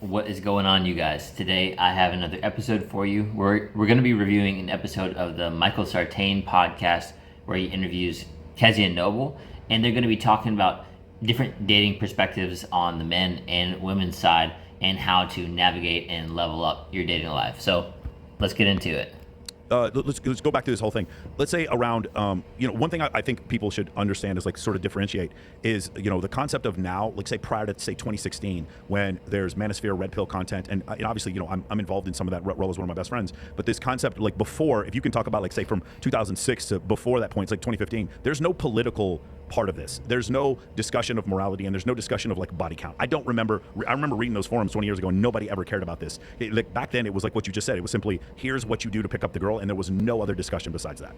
What is going on, you guys? Today I have another episode for you. We're going to be reviewing an episode of the Michael Sartain podcast where he interviews Kezia Noble, and they're going to be talking about different dating perspectives on the men and women's side and how to navigate and level up your dating life. So let's get into it. Let's go back to this whole thing. Let's say around, one thing I think people should understand is like sort of differentiate is, the concept of now, like say prior to say 2016, when there's manosphere red pill content, and obviously, I'm involved in some of that role as one of my best friends. But this concept, like before, if you can talk about like say from 2006 to before that point, it's like 2015. There's no political part of this. There's no discussion of morality, and there's no discussion of like body count. I remember reading those forums 20 years ago, and nobody ever cared about this. Like back then, it was like what you just said. It was simply, here's what you do to pick up the girl, and there was no other discussion besides that.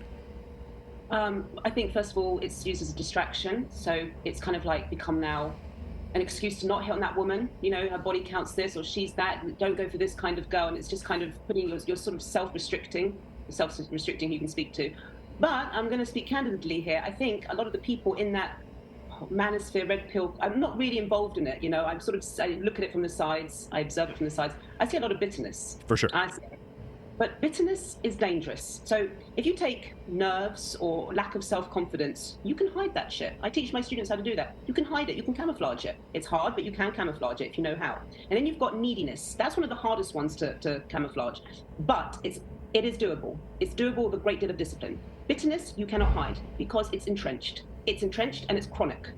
I think first of all, it's used as a distraction. So it's kind of like become now an excuse to not hit on that woman. Her body counts this or she's that. Don't go for this kind of girl. And it's just kind of putting you're sort of self-restricting who you can speak to. But I'm going to speak candidly here. I think a lot of the people in that manosphere, red pill, I'm not really involved in it. I look at it from the sides. I observe it from the sides. I see a lot of bitterness. For sure. But bitterness is dangerous. So if you take nerves or lack of self-confidence, you can hide that shit. I teach my students how to do that. You can hide it. You can camouflage it. It's hard, but you can camouflage it if you know how. And then you've got neediness. That's one of the hardest ones to camouflage. But it is doable. It's doable with a great deal of discipline. Bitterness, you cannot hide because it's entrenched. It's entrenched and it's chronic.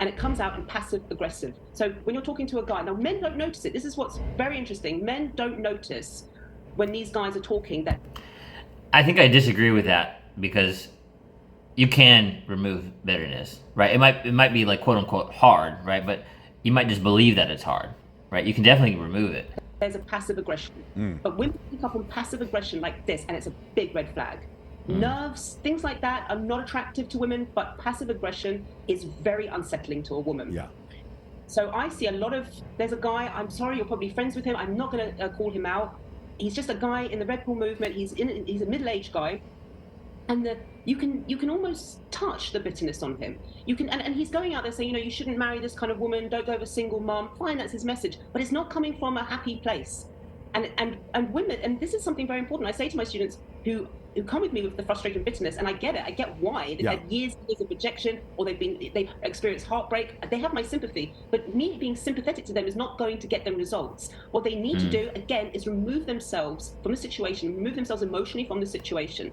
And it comes out in passive aggressive. So when you're talking to a guy, now men don't notice it. This is what's very interesting. Men don't notice when these guys are talking that. I think I disagree with that because you can remove bitterness, right? It might be like quote unquote hard, right? But you might just believe that it's hard, right? You can definitely remove it. There's a passive aggression. But women pick up on passive aggression like this, and it's a big red flag. Nerves, things like that are not attractive to women, but passive aggression is very unsettling to a woman. Yeah. So I see there's a guy, I'm sorry, you're probably friends with him. I'm not going to call him out. He's just a guy in the Red Pill movement. He's a middle-aged guy. And you can almost touch the bitterness on him. You can, and he's going out there saying, you shouldn't marry this kind of woman. Don't go with a single mom. Fine, that's his message. But it's not coming from a happy place. And women, and this is something very important. I say to my students who come with me with the frustration and bitterness, and I get it. I get why. They've had years of rejection, or they've experienced heartbreak. They have my sympathy. But me being sympathetic to them is not going to get them results. What they need to do, again, is remove themselves from the situation, remove themselves emotionally from the situation.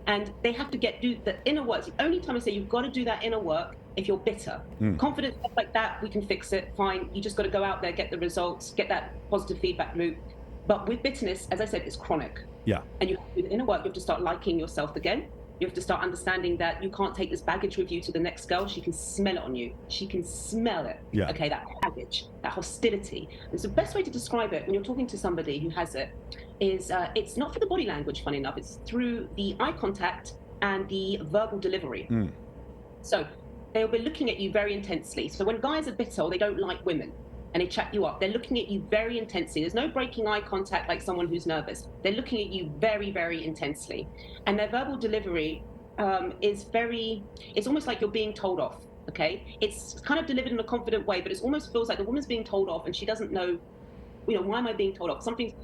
And they have to do the inner work. It's the only time I say you've got to do that inner work if you're bitter. Confidence, stuff like that, we can fix it, fine. You just got to go out there, get the results, get that positive feedback loop. But with bitterness, as I said, it's chronic. Yeah. And you have to do the inner work. You have to start liking yourself again. You have to start understanding that you can't take this baggage with you to the next girl. She can smell it on you. She can smell it. Yeah. Okay, that baggage, that hostility. And so the best way to describe it when you're talking to somebody who has it is it's not through the body language, funny enough. It's through the eye contact and the verbal delivery. So they'll be looking at you very intensely. So when guys are bitter or they don't like women, and they chat you up, they're looking at you very intensely. There's no breaking eye contact like someone who's nervous. They're looking at you very, very intensely. And their verbal delivery it's almost like you're being told off, okay? It's kind of delivered in a confident way, but it almost feels like the woman's being told off and she doesn't know, why am I being told off? Something's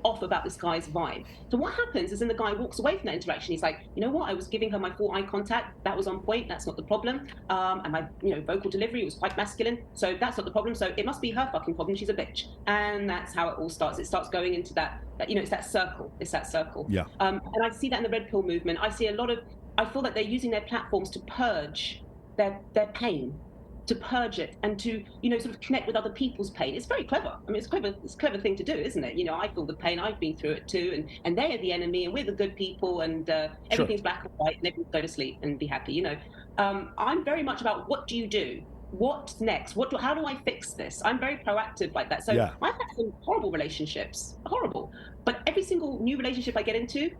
off about this guy's vibe. So what happens is then the guy walks away from that interaction. He's like, you know what? I was giving her my full eye contact. That was on point. That's not the problem. And my, vocal delivery was quite masculine. So that's not the problem. So it must be her fucking problem. She's a bitch. And that's how it all starts. It starts going into that it's that circle. It's that circle. Yeah. And I see that in the red pill movement. I feel like they're using their platforms to purge their pain, to purge it and to, sort of connect with other people's pain. It's very clever. I mean, it's a clever thing to do, isn't it? I feel the pain. I've been through it too. And they are the enemy and we're the good people and everything's black and white and everyone go to sleep and be happy. I'm very much about what do you do? What's next? How do I fix this? I'm very proactive like that. So I've had some horrible relationships, horrible. But every single new relationship I get into,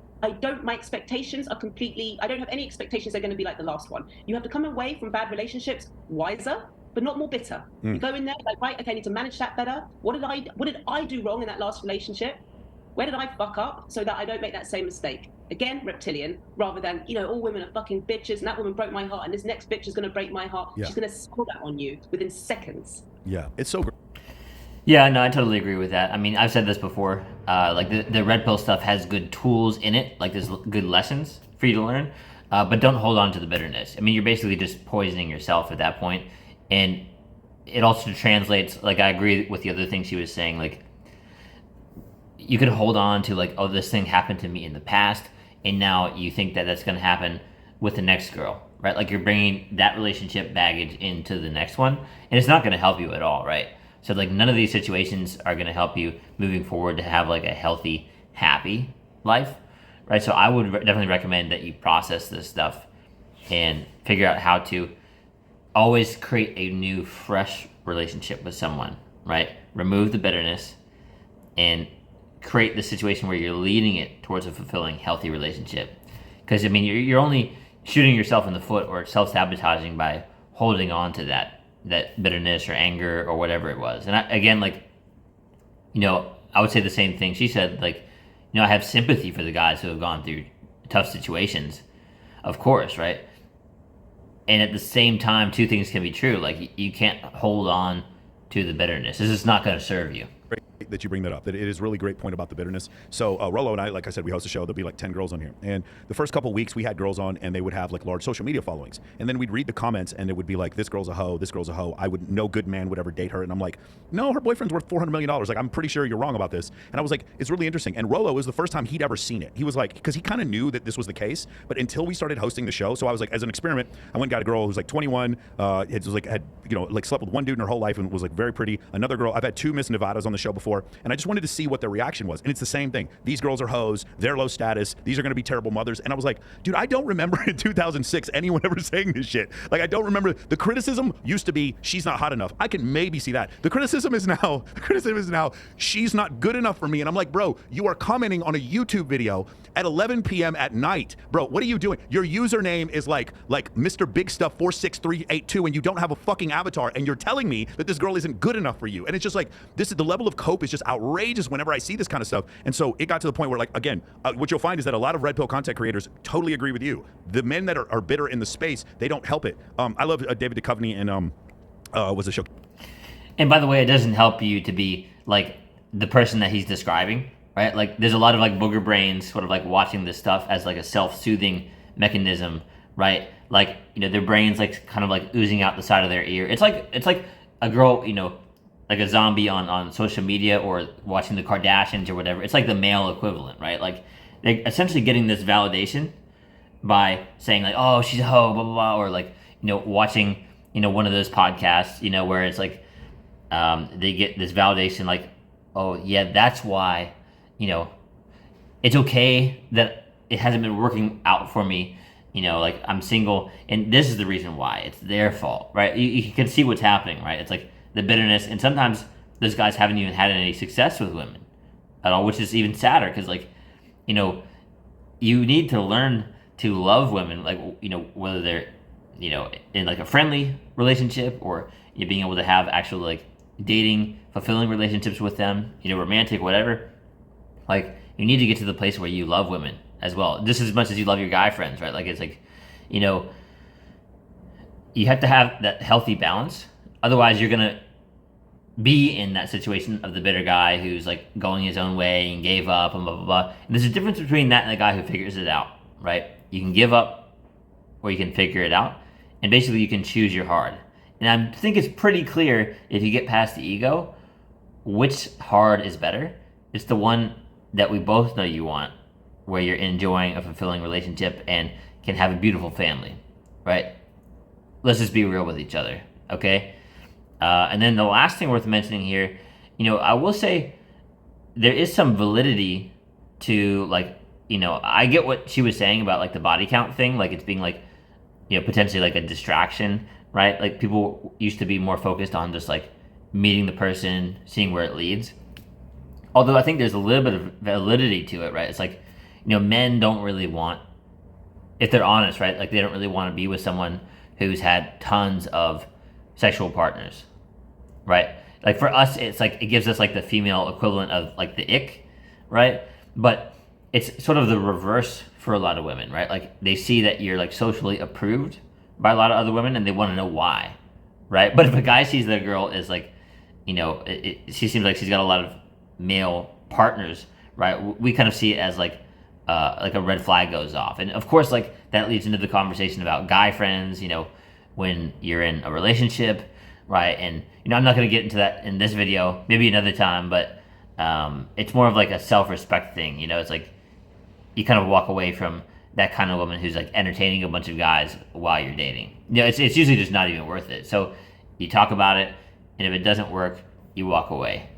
my expectations are I don't have any expectations they're going to be like the last one. You have to come away from bad relationships wiser, but not more bitter. You go in there like, right, okay, I need to manage that better. What did I do wrong in that last relationship? Where did I fuck up so that I don't make that same mistake? Again, reptilian, rather than, all women are fucking bitches and that woman broke my heart and this next bitch is going to break my heart. Yeah. She's going to spill that on you within seconds. Yeah, it's so great. Yeah, no, I totally agree with that. I mean, I've said this before. Like the red pill stuff has good tools in it, like there's good lessons for you to learn, but don't hold on to the bitterness. I mean, you're basically just poisoning yourself at that point, and it also translates. Like I agree with the other thing she was saying. Like you could hold on to like, oh, this thing happened to me in the past, and now you think that that's going to happen with the next girl, right? Like you're bringing that relationship baggage into the next one, and it's not going to help you at all, right? So like none of these situations are going to help you moving forward to have like a healthy, happy life, right? So I would definitely recommend that you process this stuff and figure out how to always create a new, fresh relationship with someone, right? Remove the bitterness and create the situation where you're leading it towards a fulfilling, healthy relationship. Because I mean, you're only shooting yourself in the foot or self-sabotaging by holding on to that bitterness or anger or whatever it was. And again, like, I would say the same thing she said. Like, I have sympathy for the guys who have gone through tough situations, of course, right? And at the same time, two things can be true. Like, you can't hold on to the bitterness. This is not going to serve you. Great that you bring that up. That it is a really great point about the bitterness. So Rollo and I, like I said, we host a show. There'll be like 10 girls on here. And the first couple of weeks we had girls on and they would have like large social media followings. And then we'd read the comments and it would be like, this girl's a hoe, this girl's a hoe. No good man would ever date her. And I'm like, no, her boyfriend's worth $400 million. Like, I'm pretty sure you're wrong about this. And I was like, it's really interesting. And Rollo was the first time he'd ever seen it. He was like, because he kind of knew that this was the case, but until we started hosting the show. So I was like, as an experiment, I went and got a girl who's like 21, had slept with one dude in her whole life and was like very pretty. Another girl, I've had 2 Miss Nevadas on the show before. And I just wanted to see what their reaction was. And it's the same thing. These girls are hoes. They're low status. These are going to be terrible mothers. And I was like, dude, I don't remember in 2006 anyone ever saying this shit. Like, I don't remember. The criticism used to be, she's not hot enough. I can maybe see that. The criticism is now, she's not good enough for me. And I'm like, bro, you are commenting on a YouTube video at 11 p.m. at night. Bro, what are you doing? Your username is like Mr. Big Stuff 46382 and you don't have a fucking avatar and you're telling me that this girl isn't good enough for you. And it's just like, the level of cope is just outrageous whenever I see this kind of stuff. And so it got to the point where, like, again, what you'll find is that a lot of red pill content creators totally agree with you. The men that are bitter in the space, they don't help it. I love David Duchovny and was a show. And by the way, it doesn't help you to be like the person that he's describing, right? Like there's a lot of like booger brains sort of like watching this stuff as like a self-soothing mechanism, right? Like, their brains like kind of like oozing out the side of their ear. It's like a girl, like a zombie on social media or watching the Kardashians or whatever. It's like the male equivalent, right? Like they're essentially getting this validation by saying like, oh, she's a hoe, blah, blah, blah. Or like, watching, one of those podcasts, where it's like, they get this validation like, oh yeah, that's why, it's okay that it hasn't been working out for me. Like I'm single and this is the reason why. It's their fault, right? You can see what's happening, right? It's like the bitterness, and sometimes those guys haven't even had any success with women at all, which is even sadder because, like, you need to learn to love women, like, whether they're, in like a friendly relationship or being able to have actual like dating, fulfilling relationships with them, romantic, whatever. Like, you need to get to the place where you love women as well, just as much as you love your guy friends, right? Like, it's like, you have to have that healthy balance. Otherwise, you're going to be in that situation of the bitter guy who's like going his own way and gave up and blah, blah, blah. And there's a difference between that and the guy who figures it out, right? You can give up or you can figure it out. And basically, you can choose your hard. And I think it's pretty clear if you get past the ego, which hard is better. It's the one that we both know you want, where you're enjoying a fulfilling relationship and can have a beautiful family, right? Let's just be real with each other, okay? And then the last thing worth mentioning here, I will say there is some validity to, like, I get what she was saying about like the body count thing, like it's being like, potentially like a distraction, right? Like people used to be more focused on just like meeting the person, seeing where it leads. Although I think there's a little bit of validity to it, right? It's like, men don't really want, if they're honest, right? Like they don't really want to be with someone who's had tons of sexual partners, right? Like for us, it's like, it gives us like the female equivalent of like the ick, right? But it's sort of the reverse for a lot of women, right? Like they see that you're like socially approved by a lot of other women and they want to know why, right? But if a guy sees that a girl is like, she seems like she's got a lot of male partners, right? We kind of see it as like a red flag goes off, and of course, like that leads into the conversation about guy friends. When you're in a relationship, right? And I'm not going to get into that in this video, maybe another time, but it's more of like a self-respect thing. It's like you kind of walk away from that kind of woman who's like entertaining a bunch of guys while you're dating. It's usually just not even worth it. So you talk about it, and if it doesn't work, you walk away.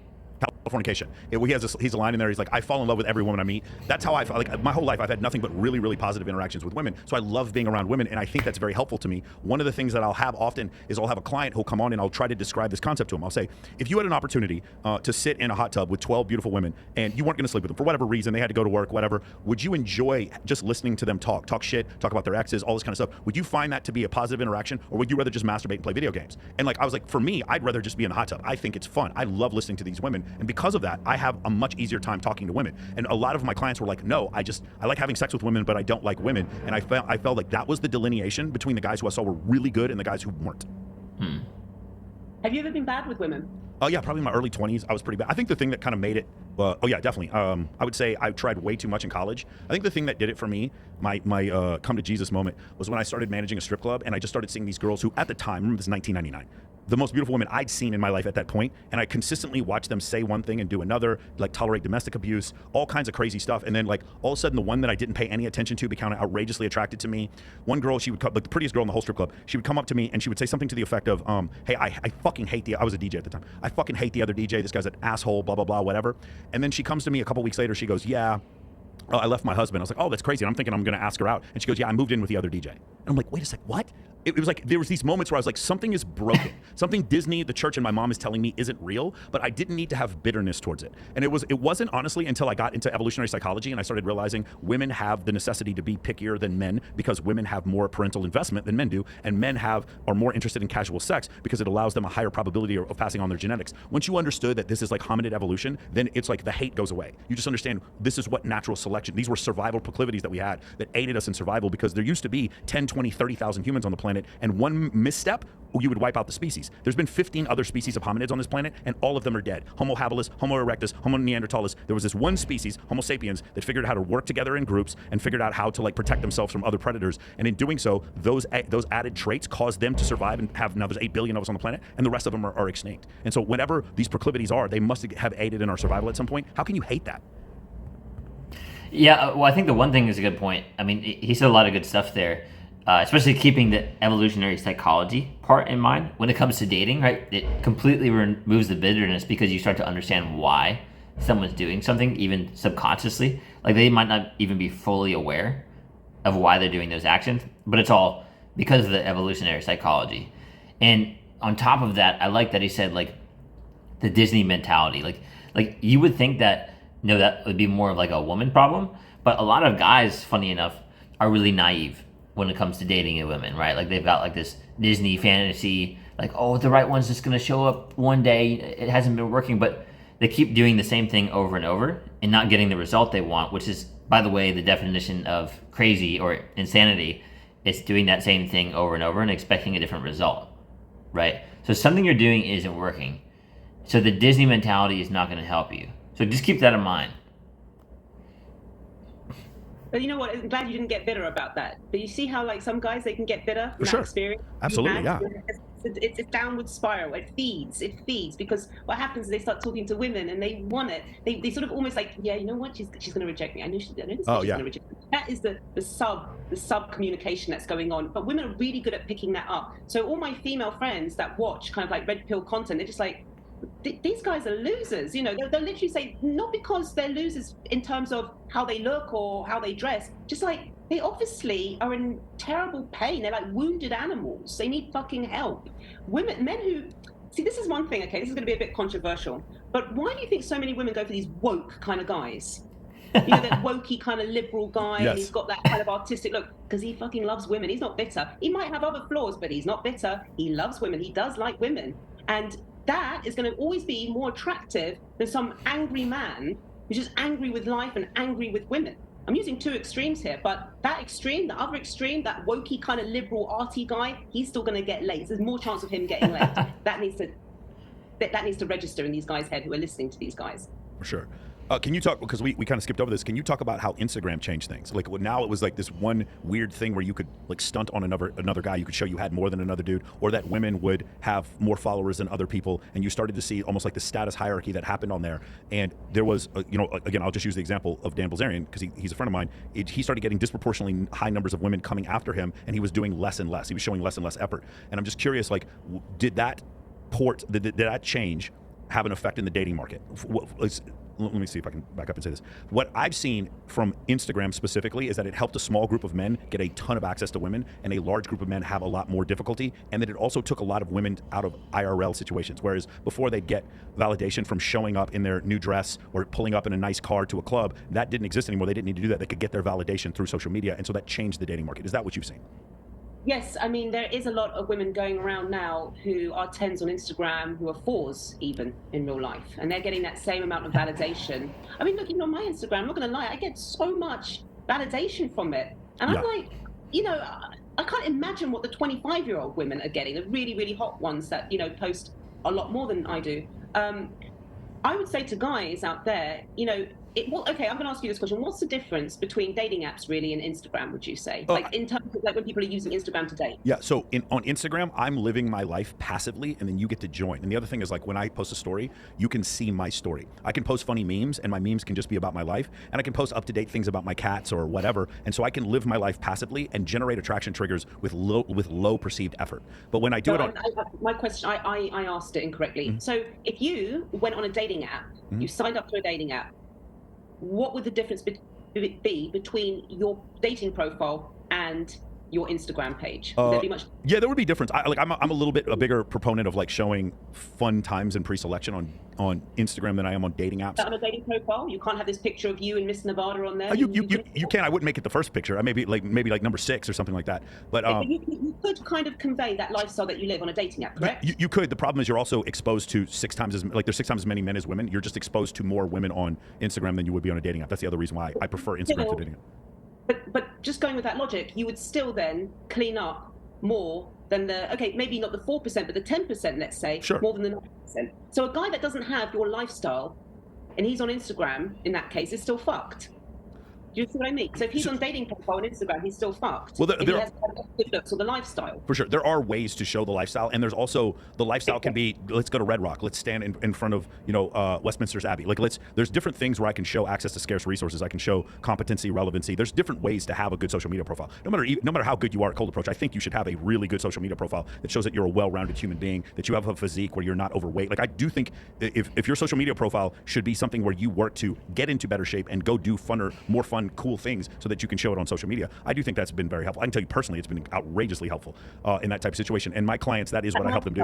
Fornication. He's a line in there. He's like, I fall in love with every woman I meet. That's how I feel. Like my whole life, I've had nothing but really, really positive interactions with women. So I love being around women, and I think that's very helpful to me. One of the things that I'll have often is I'll have a client who'll come on, and I'll try to describe this concept to him. I'll say, if you had an opportunity to sit in a hot tub with 12 beautiful women, and you weren't going to sleep with them for whatever reason, they had to go to work, whatever, would you enjoy just listening to them talk shit, talk about their exes, all this kind of stuff? Would you find that to be a positive interaction, or would you rather just masturbate and play video games? And like I was like, for me, I'd rather just be in a hot tub. I think it's fun. I love listening to these women, and because of that, I have a much easier time talking to women. And a lot of my clients were like, no, I like having sex with women, but I don't like women. And I felt like that was the delineation between the guys who I saw were really good and the guys who weren't. Have you ever been bad with women? Oh yeah, probably in my early 20s, I was pretty bad. I think the thing that kind of made it, oh yeah, definitely. I would say I tried way too much in college. I think the thing that did it for me, my come to Jesus moment, was when I started managing a strip club, and I just started seeing these girls who, at the time, remember this is 1999, the most beautiful women I'd seen in my life at that point, and I consistently watched them say one thing and do another, like tolerate domestic abuse, all kinds of crazy stuff. And then like all of a sudden, the one that I didn't pay any attention to became outrageously attracted to me. One girl, she would come, like the prettiest girl in the whole strip club, she would come up to me and she would say something to the effect of, hey, I fucking hate I was a DJ at the time. I fucking hate the other DJ. This guy's an asshole, blah, blah, blah, whatever. And then she comes to me a couple weeks later, she goes, yeah, I left my husband. I was like, oh, that's crazy. And I'm thinking I'm going to ask her out. And she goes, yeah, I moved in with the other DJ. And I'm like, wait a sec, what? It was like, there was these moments where I was like, something is broken. Something Disney, the church, and my mom is telling me isn't real, but I didn't need to have bitterness towards it. And it wasn't honestly until I got into evolutionary psychology and I started realizing women have the necessity to be pickier than men because women have more parental investment than men do, and men are more interested in casual sex because it allows them a higher probability of passing on their genetics. Once you understood that this is like hominid evolution, then it's like the hate goes away. You just understand this is what natural selection, these were survival proclivities that we had that aided us in survival, because there used to be 10, 20, 30,000 humans on the planet, and one misstep, you would wipe out the species. There's been 15 other species of hominids on this planet, and all of them are dead. Homo habilis, Homo erectus, Homo neanderthalis. There was this one species, Homo sapiens, that figured out how to work together in groups and figured out how to like protect themselves from other predators. And in doing so, those added traits caused them to survive and have, now there's 8 billion of us on the planet, and the rest of them are extinct. And so whatever these proclivities are, they must have aided in our survival at some point. How can you hate that? Yeah, well, I think the one thing is a good point. I mean, he said a lot of good stuff there, especially keeping the evolutionary psychology part in mind. When it comes to dating, right, it completely removes the bitterness because you start to understand why someone's doing something, even subconsciously. Like, they might not even be fully aware of why they're doing those actions, but it's all because of the evolutionary psychology. And on top of that, I like that he said, like, the Disney mentality. Like you would think that, that would be more of like a woman problem, but a lot of guys, funny enough, are really naive when it comes to dating a woman, right? Like, they've got like this Disney fantasy, like, oh, the right one's just gonna show up one day. It hasn't been working, but they keep doing the same thing over and over and not getting the result they want, which is, by the way, the definition of crazy or insanity. It's doing that same thing over and over and expecting a different result, right? So something you're doing isn't working. So the Disney mentality is not going to help you. So just keep that in mind. But you know what? I'm glad you didn't get bitter about that. But you see how, like, some guys, they can get bitter from For sure. that experience? Absolutely, yeah. It's a downward spiral. It feeds because what happens is they start talking to women and they want it. They sort of almost like, yeah, you know what? She's going to reject me. I know this she's going to reject me. That is the sub communication that's going on. But women are really good at picking that up. So all my female friends that watch kind of like red pill content, they're just like, these guys are losers. They'll literally say, not because they're losers in terms of how they look or how they dress, just like they obviously are in terrible pain. They're like wounded animals. They need fucking help. Men who, see, this is one thing, okay, this is going to be a bit controversial, but why do you think so many women go for these woke kind of guys? That wokey kind of liberal guy, yes. And he's got that kind of artistic look, because he fucking loves women. He's not bitter. He might have other flaws, but he's not bitter. He loves women. He does like women. And that is going to always be more attractive than some angry man who's just angry with life and angry with women. I'm using two extremes here, but that extreme, the other extreme, that wokey kind of liberal arty guy, he's still going to get laid. There's more chance of him getting laid. That needs to... that needs to register in these guys' head who are listening to these guys. For sure. Can you talk, because we kind of skipped over this, can you talk about how Instagram changed things? Like now it was like this one weird thing where you could like stunt on another guy, you could show you had more than another dude, or that women would have more followers than other people, and you started to see almost like the status hierarchy that happened on there. And there was, again, I'll just use the example of Dan Bilzerian, because he's a friend of mine. He started getting disproportionately high numbers of women coming after him, and he was doing less and less. He was showing less and less effort. And I'm just curious, like, did that change have an effect in the dating market? Let me see if I can back up and say this. What I've seen from Instagram specifically is that it helped a small group of men get a ton of access to women, and a large group of men have a lot more difficulty, and that it also took a lot of women out of IRL situations, whereas before they'd get validation from showing up in their new dress or pulling up in a nice car to a club. That didn't exist anymore. They didn't need to do that. They could get their validation through social media, and so that changed the dating market. Is that what you've seen? Yes, I mean, there is a lot of women going around now who are 10s on Instagram, who are 4s even in real life, and they're getting that same amount of validation. I mean, looking on my Instagram, I'm not going to lie, I get so much validation from it. And I'm like, I can't imagine what the 25-year-old women are getting, the really, really hot ones that, post a lot more than I do. I would say to guys out there, okay, I'm going to ask you this question. What's the difference between dating apps really and Instagram, would you say? Like in terms of like when people are using Instagram to date? Yeah, so on Instagram, I'm living my life passively, and then you get to join. And the other thing is, like, when I post a story, you can see my story. I can post funny memes, and my memes can just be about my life, and I can post up-to-date things about my cats or whatever, and so I can live my life passively and generate attraction triggers with low perceived effort. But when I do it on... my question, I asked it incorrectly. Mm-hmm. So if you went on a dating app, mm-hmm. you signed up to a dating app, what would the difference be between your dating profile and your Instagram page? Would there be much? Yeah, there would be difference. I'm a little bit a bigger proponent of like showing fun times and pre-selection on Instagram than I am on dating apps. On a dating profile, you can't have this picture of you and Miss Nevada on there. You can. I wouldn't make it the first picture. I maybe like number 6 or something like that. But you could kind of convey that lifestyle that you live on a dating app, correct? You could. The problem is you're also exposed to 6 times there's 6 times as many men as women. You're just exposed to more women on Instagram than you would be on a dating app. That's the other reason why I prefer Instagram to dating app. But just going with that logic, you would still then clean up more than maybe not the 4%, but the 10%, let's say, sure. More than the 9%. So a guy that doesn't have your lifestyle, and he's on Instagram, in that case, is still fucked. Do you see what I mean? So if he's on dating profile on Instagram, he's still fucked. Well, if he has good looks or the lifestyle. For sure. There are ways to show the lifestyle, and there's also the lifestyle can be, let's go to Red Rock. Let's stand in front of, Westminster's Abbey. Like there's different things where I can show access to scarce resources. I can show competency, relevancy. There's different ways to have a good social media profile. No matter how good you are at cold approach, I think you should have a really good social media profile that shows that you're a well-rounded human being, that you have a physique where you're not overweight. Like I do think if your social media profile should be something where you work to get into better shape and go do more fun, cool things, so that you can show it on social media. I do think that's been very helpful. I can tell you personally, it's been outrageously helpful in that type of situation. And my clients, that is what I help them do.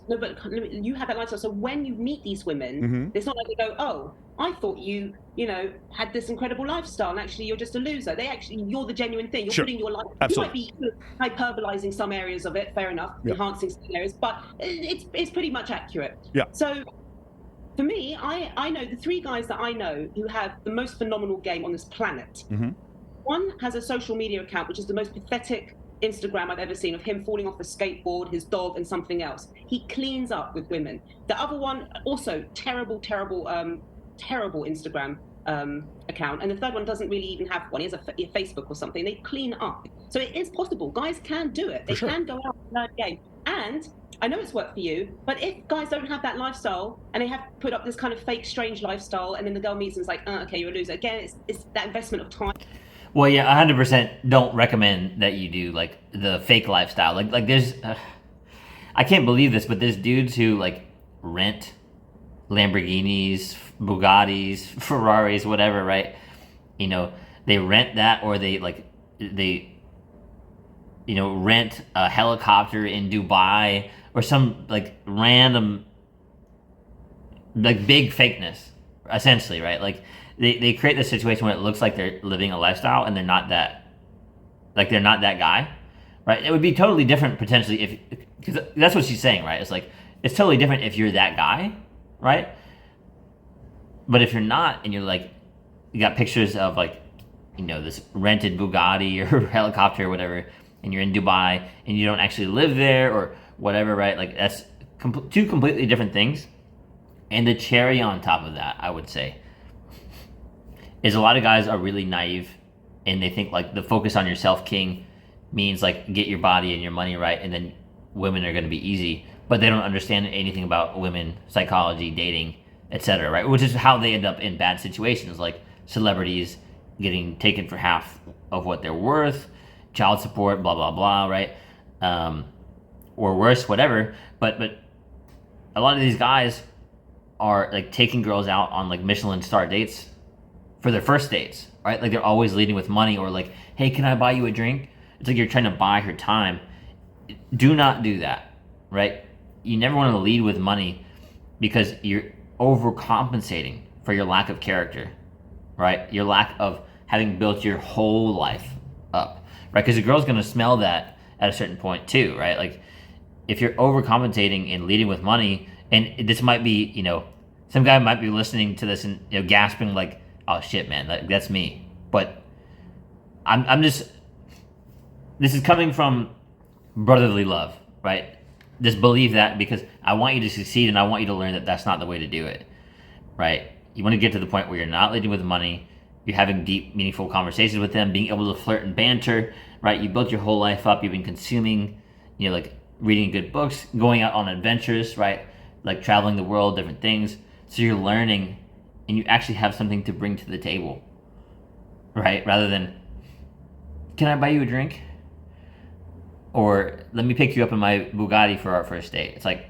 No, but you have that lifestyle. So when you meet these women, mm-hmm. It's not like they go, "Oh, I thought you had this incredible lifestyle, and actually you're just a loser." You're the genuine thing. You're sure. putting your life. Absolutely. You might be hyperbolizing some areas of it. Fair enough. Yeah. Enhancing some areas, but it's pretty much accurate. Yeah. So. For me, I know the 3 guys that I know who have the most phenomenal game on this planet. Mm-hmm. One has a social media account, which is the most pathetic Instagram I've ever seen, of him falling off a skateboard, his dog, and something else. He cleans up with women. The other one, also terrible Instagram account. And the third one doesn't really even have one. He has a Facebook or something. They clean up. So it is possible. Guys can do it. They can go out and learn game. And I know it's worked for you, but if guys don't have that lifestyle and they have put up this kind of fake, strange lifestyle, and then the girl meets and is like, okay, you're a loser. Again, it's that investment of time. Well, yeah, 100% don't recommend that you do like the fake lifestyle. Like there's, I can't believe this, but there's dudes who like rent Lamborghinis, Bugattis, Ferraris, whatever, right? They rent that, or they rent a helicopter in Dubai, or some like random like big fakeness, essentially, right? Like they create this situation where it looks like they're living a lifestyle and they're not that guy, right? It would be totally different potentially because that's what she's saying, right? It's like it's totally different if you're that guy, right? But if you're not, and you're like, you got pictures of like, this rented Bugatti or helicopter or whatever, and you're in Dubai and you don't actually live there or whatever, right? Like that's two completely different things. And the cherry on top of that, I would say, is a lot of guys are really naive, and they think like the focus on yourself, king, means like get your body and your money right, and then women are going to be easy. But they don't understand anything about women, psychology, dating, etc. Right? Which is how they end up in bad situations, like celebrities getting taken for half of what they're worth, child support, blah blah blah, right? Or worse, whatever. But a lot of these guys are like taking girls out on like Michelin star dates for their first dates, right? Like they're always leading with money, or like, hey, can I buy you a drink? It's like you're trying to buy her time. Do not do that, right? You never want to lead with money because you're overcompensating for your lack of character, right? Your lack of having built your whole life up, right? Because the girl's going to smell that at a certain point too, right? Like if you're overcompensating and leading with money, and this might be, some guy might be listening to this and gasping like, "Oh shit, man, that's me." But I'm just, this is coming from brotherly love, right? Just believe that, because I want you to succeed, and I want you to learn that that's not the way to do it, right? You want to get to the point where you're not leading with money, you're having deep, meaningful conversations with them, being able to flirt and banter, right? You built your whole life up. You've been consuming, like reading good books, going out on adventures, right? Like traveling the world, different things. So you're learning, and you actually have something to bring to the table, right? Rather than, can I buy you a drink? Or let me pick you up in my Bugatti for our first date. It's like,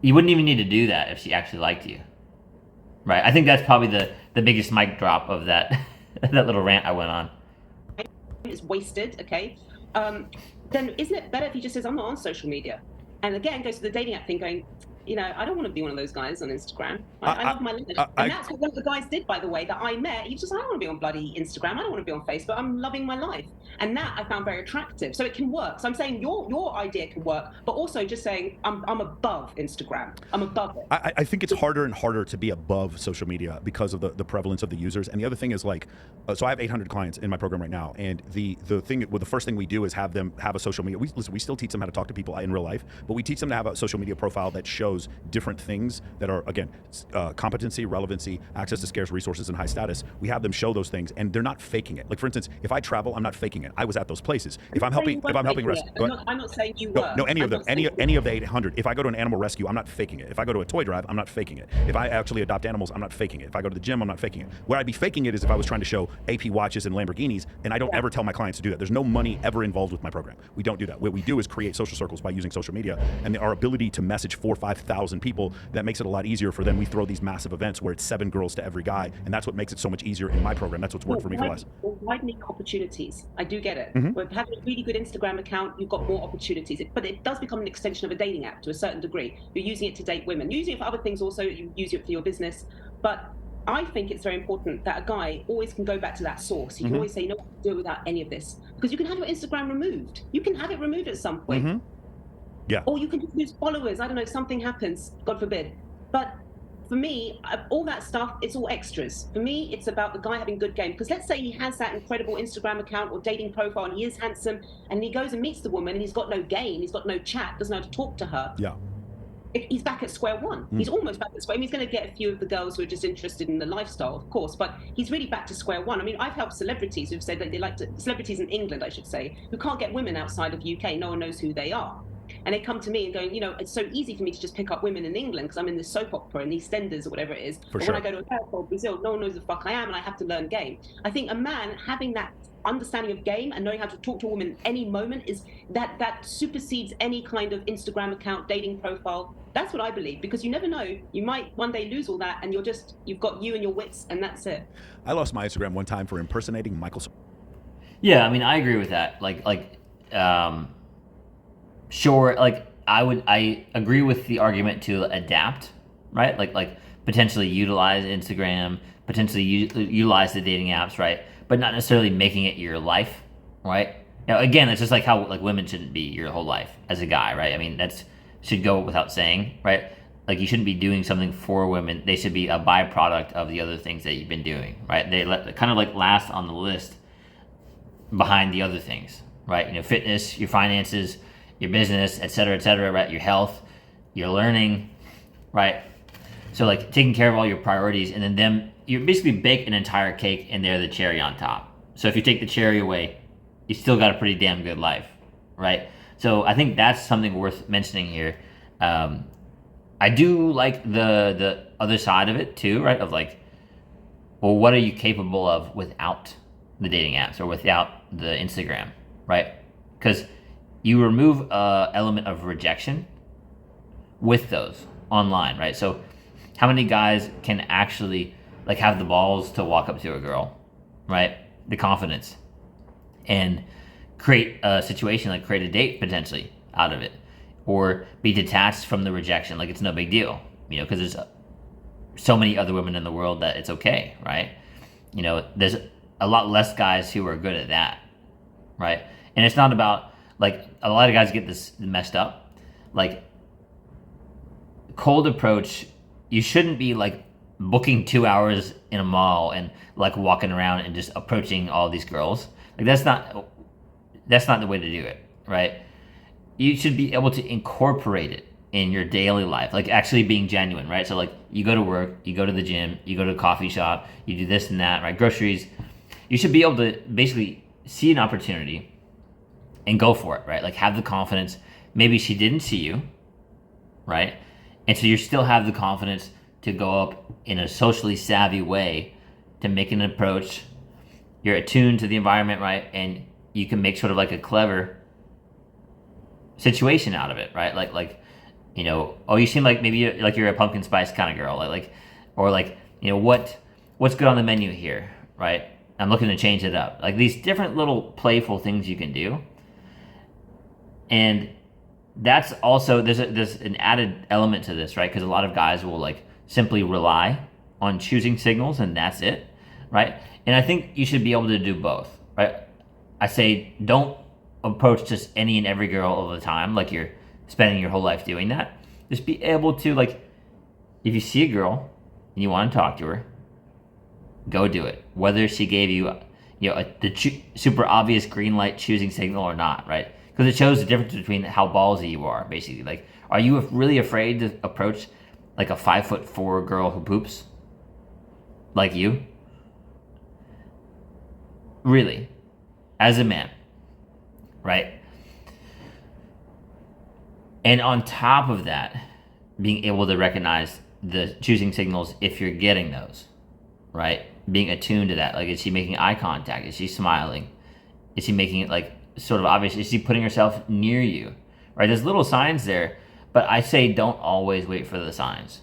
you wouldn't even need to do that if she actually liked you, right? I think that's probably the biggest mic drop of that that little rant I went on. It's wasted, okay? Then isn't it better if he just says, I'm not on social media? And again, goes to the dating app thing going, I don't want to be one of those guys on Instagram. I love my life. And that's what one of the guys did, by the way, that I met. He was just, I don't want to be on bloody Instagram. I don't want to be on Facebook. I'm loving my life. And that I found very attractive. So it can work. So I'm saying your idea can work, but also just saying I'm above Instagram. I'm above it. I think it's harder and harder to be above social media because of the prevalence of the users. And the other thing is like, so I have 800 clients in my program right now. And the first thing we do is have them have a social media. We still teach them how to talk to people in real life, but we teach them to have a social media profile that shows different things that are, again, competency, relevancy, access to scarce resources, and high status. We have them show those things, and they're not faking it. Like, for instance, if I travel, I'm not faking it. I was at those places. If I'm helping I'm not saying you were. No, any of them, any of the 800. If I go to an animal rescue, I'm not faking it. If I go to a toy drive, I'm not faking it. If I actually adopt animals, I'm not faking it. If I go to the gym, I'm not faking it. Where I'd be faking it is if I was trying to show AP watches and Lamborghinis, and I don't ever tell my clients to do that. There's no money ever involved with my program. We don't do that. What we do is create social circles by using social media, and our ability to message 4,000 or 5,000 people, that makes it a lot easier for them. We throw these massive events where it's 7 girls to every guy, and that's what makes it so much easier in my program. That's what's worked for me for the last. Widening opportunities. I do get it. Mm-hmm. With having a really good Instagram account, you've got more opportunities. But it does become an extension of a dating app to a certain degree. You're using it to date women. You're using it for other things also. You use it for your business. But I think it's very important that a guy always can go back to that source. He can always say, what to do without any of this. Because you can have your Instagram removed. You can have it removed at some point. Mm-hmm. Yeah. Or you can just lose followers. I don't know, something happens, God forbid. But for me, all that stuff, it's all extras. For me, it's about the guy having good game. Because let's say he has that incredible Instagram account or dating profile, and he is handsome, and he goes and meets the woman, and he's got no game, he's got no chat, doesn't know how to talk to her. Yeah. He's back at square one. He's almost back at square. I mean, he's going to get a few of the girls who are just interested in the lifestyle, of course, but he's really back to square one. I mean, I've helped celebrities who've said that they like to, celebrities in England, I should say, who can't get women outside of UK. No one knows who they are. And they come to me and going, it's so easy for me to just pick up women in England because I'm in this soap opera and EastEnders or whatever it is. But when I go to America or Brazil, no one knows the fuck I am, and I have to learn game. I think a man having that understanding of game and knowing how to talk to a woman at any moment is that supersedes any kind of Instagram account, dating profile. That's what I believe, because you never know. You might one day lose all that, and you've got you and your wits, and that's it. I lost my Instagram one time for impersonating Michael. Yeah, I mean, I agree with that. Sure, I agree with the argument to adapt, right? Like potentially utilize Instagram, potentially utilize the dating apps, right? But not necessarily making it your life, right? Again, it's just like how women shouldn't be your whole life as a guy, right? I mean, that's should go without saying, right? Like you shouldn't be doing something for women. They should be a byproduct of the other things that you've been doing, right? They kind of last on the list behind the other things, right? Fitness, your finances, your business, et cetera, right? Your health, your learning, right? So like taking care of all your priorities, and then you basically bake an entire cake and they're the cherry on top. So if you take the cherry away, you still got a pretty damn good life, right? So I think that's something worth mentioning here. I do like the other side of it too, right? Of like, well, what are you capable of without the dating apps or without the Instagram, right? Because you remove a element of rejection with those online, right? So how many guys can actually like have the balls to walk up to a girl, right? The confidence and create a situation, like create a date potentially out of it, or be detached from the rejection, like it's no big deal, because there's so many other women in the world that it's okay, right? There's a lot less guys who are good at that, right? And it's not about, like, a lot of guys get this messed up. Like, cold approach, you shouldn't be like booking 2 hours in a mall and like walking around and just approaching all these girls. Like that's not the way to do it, right? You should be able to incorporate it in your daily life, like actually being genuine, right? So like you go to work, you go to the gym, you go to a coffee shop, you do this and that, right? Groceries. You should be able to basically see an opportunity and go for it, right? Like have the confidence. Maybe she didn't see you, right? And so you still have the confidence to go up in a socially savvy way to make an approach. You're attuned to the environment, right? And you can make sort of like a clever situation out of it, right? Like oh, you seem like maybe you're a pumpkin spice kind of girl, what's good on the menu here, right? I'm looking to change it up. Like these different little playful things you can do. And that's also, there's an added element to this, right? Because a lot of guys will like simply rely on choosing signals and that's it, right? And I think you should be able to do both, right? I say don't approach just any and every girl all the time, like you're spending your whole life doing that. Just be able to, like, if you see a girl and you want to talk to her, go do it. Whether she gave you, super obvious green light choosing signal or not, right? Because it shows the difference between how ballsy you are, basically. Like, are you really afraid to approach like a 5'4" girl who poops like you? Really, as a man, right? And on top of that, being able to recognize the choosing signals if you're getting those, right? Being attuned to that. Like, is she making eye contact? Is she smiling? Is she making it like sort of obvious? Is she putting herself near you, right? There's little signs there, but I say don't always wait for the signs,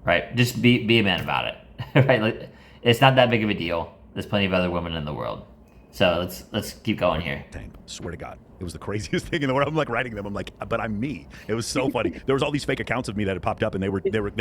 right? Just be a man about it, right? Like, it's not that big of a deal. There's plenty of other women in the world. So let's keep going here. Dang, swear to God. It was the craziest thing in the world. I'm like writing them. I'm like, but I'm me. It was so funny. There was all these fake accounts of me that had popped up, and they were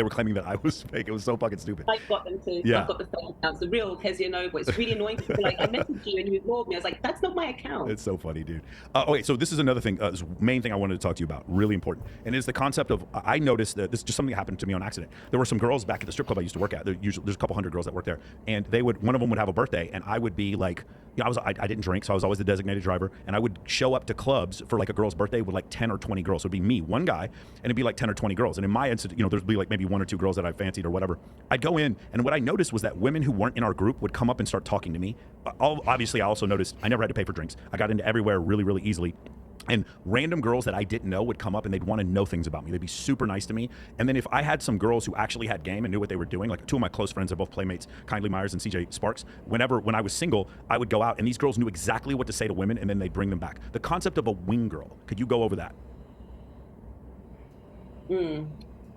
claiming that I was fake. It was so fucking stupid. I've got them too. Yeah. I've got the fake accounts. The real Kezia Noble. It's really annoying. People like, I messaged you and you ignored me. I was like, that's not my account. It's so funny, dude. Okay, so this is another thing. This main thing I wanted to talk to you about, really important, and is the concept of. I noticed that this is just something that happened to me on accident. There were some girls back at the strip club I used to work at. There's a couple hundred girls that work there, and one of them would have a birthday, and I would be like, I didn't drink, so I was always the designated driver, and I would show up to clubs for like a girl's birthday with like 10 or 20 girls. So it'd be me, one guy, and it'd be like 10 or 20 girls. And in my instance, there'd be like maybe 1 or 2 girls that I fancied or whatever. I'd go in, and what I noticed was that women who weren't in our group would come up and start talking to me. Obviously, I also noticed I never had to pay for drinks. I got into everywhere really, really easily. And random girls that I didn't know would come up and they'd want to know things about me. They'd be super nice to me. And then if I had some girls who actually had game and knew what they were doing, like 2 of my close friends are both playmates, Kindly Myers and CJ Sparks, when I was single, I would go out and these girls knew exactly what to say to women and then they'd bring them back. The concept of a wing girl, could you go over that?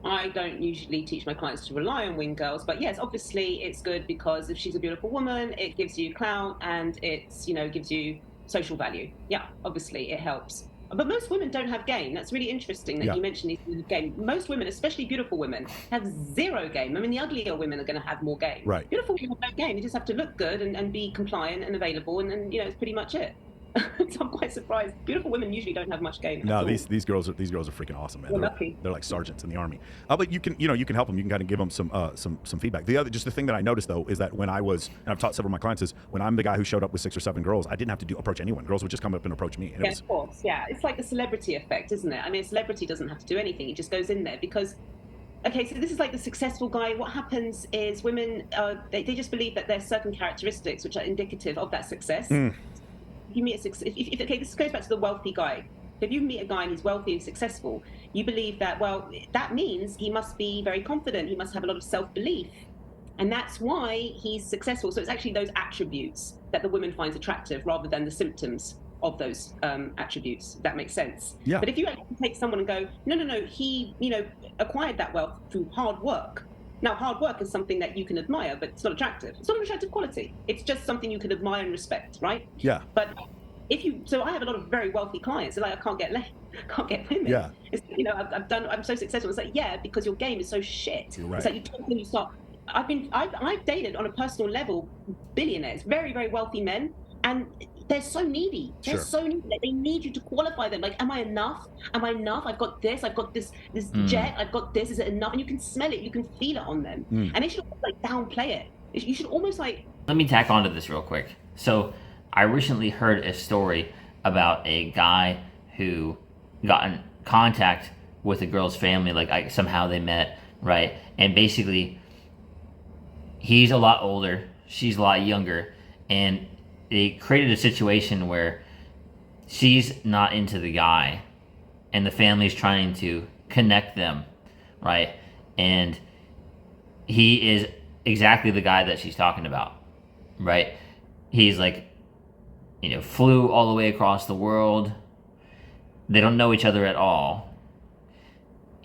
I don't usually teach my clients to rely on wing girls, but yes, obviously it's good because if she's a beautiful woman, it gives you clout and it's, gives you social value. Yeah, obviously it helps. But most women don't have game. That's really interesting that you mentioned these women have game. Most women, especially beautiful women, have zero game. I mean, the uglier women are going to have more game. Right. Beautiful women have no game. You just have to look good and be compliant and available, and it's pretty much it. So I'm quite surprised. Beautiful women usually don't have much game. No, these girls are freaking awesome, man. We're lucky. They're like sergeants in the army. But you can help them. You can kind of give them some feedback. The thing that I noticed though is that when I was, and I've taught several of my clients, is when I'm the guy who showed up with 6 or 7 girls, I didn't have to approach anyone. Girls would just come up and approach me. And Yeah, of course. Yeah, it's like the celebrity effect, isn't it? I mean, a celebrity doesn't have to do anything; it just goes in there because. Okay, so this is like the successful guy. What happens is women, they just believe that there's certain characteristics which are indicative of that success. If you meet okay, this goes back to the wealthy guy. If you meet a guy and he's wealthy and successful, you believe that, well, that means he must be very confident. He must have a lot of self-belief. And that's why he's successful. So it's actually those attributes that the woman finds attractive rather than the symptoms of those attributes, if that makes sense. Yeah. But if you actually take someone and go, no, he, acquired that wealth through hard work. Now, hard work is something that you can admire, but it's not attractive. It's not an attractive quality. It's just something you can admire and respect, right? Yeah. But so I have a lot of very wealthy clients. They're like, I can't get women. Yeah. It's, I'm so successful. It's like, yeah, because your game is so shit. You're right. It's like you talk and you start. I've dated on a personal level billionaires, very, very wealthy men, and they're so needy. They're so needy. They need you to qualify them. Like, am I enough? Am I enough? I've got this. I've got this jet. I've got this. Is it enough? And you can smell it. You can feel it on them. And they should like downplay it. You should almost like. Let me tack onto this real quick. So I recently heard a story about a guy who got in contact with a girl's family. Like somehow they met, right? And basically, he's a lot older. She's a lot younger, and they created a situation where she's not into the guy and the family's trying to connect them, right? And he is exactly the guy that she's talking about, right? He's like, flew all the way across the world. They don't know each other at all.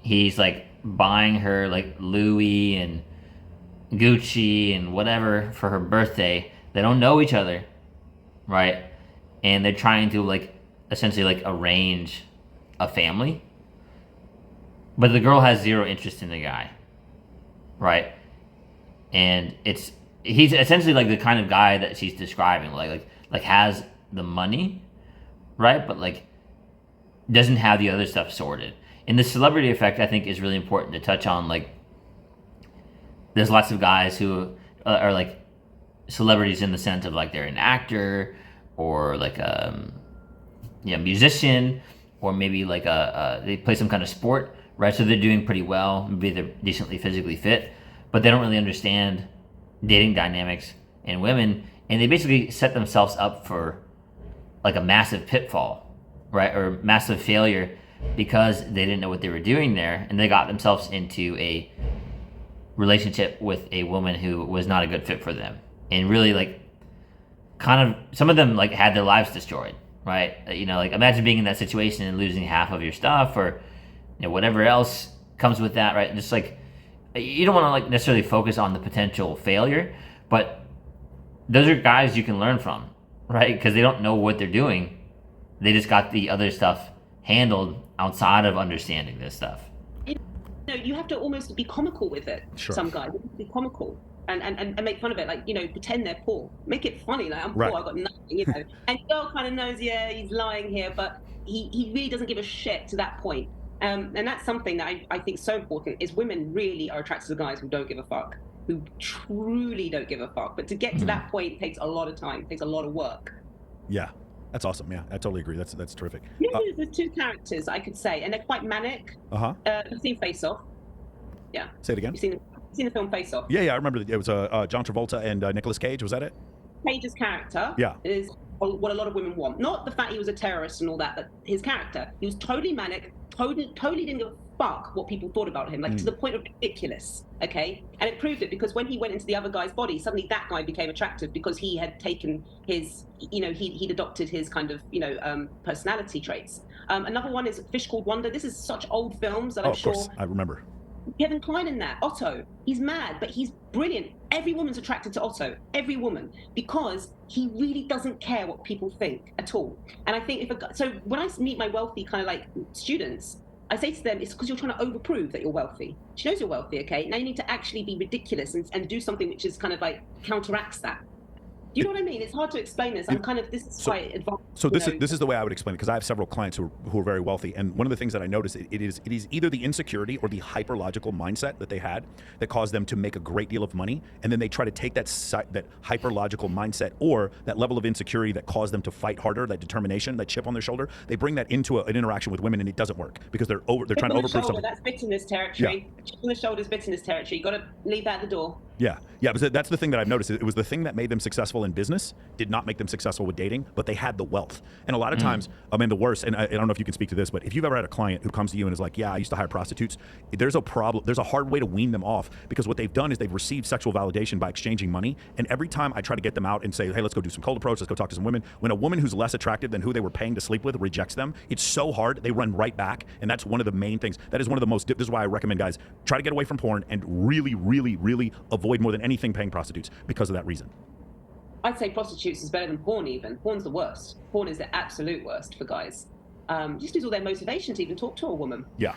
He's like buying her like Louis and Gucci and whatever for her birthday. They don't know each other. Right? And they're trying to like essentially like arrange a family. But the girl has zero interest in the guy. Right? And he's essentially like the kind of guy that she's describing, like has the money, right? But like doesn't have the other stuff sorted. And the celebrity effect, I think, is really important to touch on. Like, there's lots of guys who are like celebrities in the sense of like they're an actor or like a musician, or maybe like they play some kind of sport, right? So they're doing pretty well, maybe they're decently physically fit, but they don't really understand dating dynamics and women, and they basically set themselves up for like a massive pitfall, right? Or massive failure because they didn't know what they were doing there, and they got themselves into a relationship with a woman who was not a good fit for them. And really, like, kind of, some of them, like, had their lives destroyed, right? Like, imagine being in that situation and losing half of your stuff, or, whatever else comes with that, right? Just, like, you don't want to, like, necessarily focus on the potential failure, but those are guys you can learn from, right? Because they don't know what they're doing. They just got the other stuff handled outside of understanding this stuff. You have to almost be comical with it. Sure. Some guys be comical and make fun of it, like, pretend they're poor, make it funny, like, I'm poor, I've got nothing, and the girl kind of knows, yeah, he's lying here, but he really doesn't give a shit to that point. And that's something that I think is so important, is women really are attracted to guys who don't give a fuck, who truly don't give a fuck. But to get to that point takes a lot of time, takes a lot of work. Yeah, that's awesome. Yeah, I totally agree. That's terrific. There's 2 characters I could say, and they're quite manic. You've seen Face Off? Yeah. Say it again. You've seen the film Face Off? Yeah, I remember. It was John Travolta and Nicolas Cage. Was that it? Cage's character is what a lot of women want. Not the fact he was a terrorist and all that, but his character. He was totally manic, totally didn't give a fuck what people thought about him, like to the point of ridiculous, okay? And it proved it, because when he went into the other guy's body, suddenly that guy became attractive because he had taken his, he'd adopted his kind of, personality traits. Another one is Fish Called Wanda. This is such old films that I'm sure. Of course, I remember. Kevin Kline in that. Otto. He's mad, but he's brilliant. Every woman's attracted to Otto. Every woman. Because he really doesn't care what people think at all. And I think so when I meet my wealthy kind of like students, I say to them, it's because you're trying to overprove that you're wealthy. She knows you're wealthy, okay? Now you need to actually be ridiculous and do something which is kind of like counteracts that. Do you know what I mean? It's hard to explain this. I'm kind of, this is quite advanced. So this is the way I would explain it, because I have several clients who are very wealthy, and one of the things that I notice it is either the insecurity or the hyperlogical mindset that they had that caused them to make a great deal of money, and then they try to take that hyperlogical mindset or that level of insecurity that caused them to fight harder, that determination, that chip on their shoulder. They bring that into an interaction with women, and it doesn't work because they're trying to overprove something. That's bitterness territory. Yeah. Chip on the shoulder is bitterness territory. You got to leave that at the door. Yeah, but that's the thing that I've noticed. It was the thing that made them successful in business, did not make them successful with dating, but they had the wealth. And a lot of times, I mean, the worst, and I don't know if you can speak to this, but if you've ever had a client who comes to you and is like, yeah, I used to hire prostitutes, there's a problem. There's a hard way to wean them off, because what they've done is they've received sexual validation by exchanging money. And every time I try to get them out and say, hey, let's go do some cold approach, let's go talk to some women, when a woman who's less attractive than who they were paying to sleep with rejects them, it's so hard, they run right back. And that's one of the main things. That is one of the most, this is why I recommend guys, try to get away from porn and really, really, really avoid more than anything paying prostitutes because of that reason. I'd say prostitutes is better than porn even. Porn's the worst. Porn is the absolute worst for guys. Just lose all their motivation to even talk to a woman. Yeah,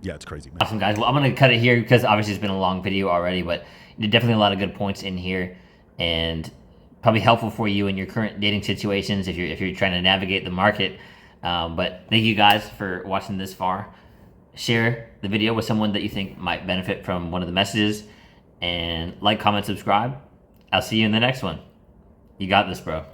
it's crazy, man. Awesome, guys. Well, I'm going to cut it here because obviously it's been a long video already, but definitely a lot of good points in here and probably helpful for you in your current dating situations if you're trying to navigate the market. But thank you guys for watching this far. Share the video with someone that you think might benefit from one of the messages, and like, comment, subscribe. I'll see you in the next one. You got this, bro.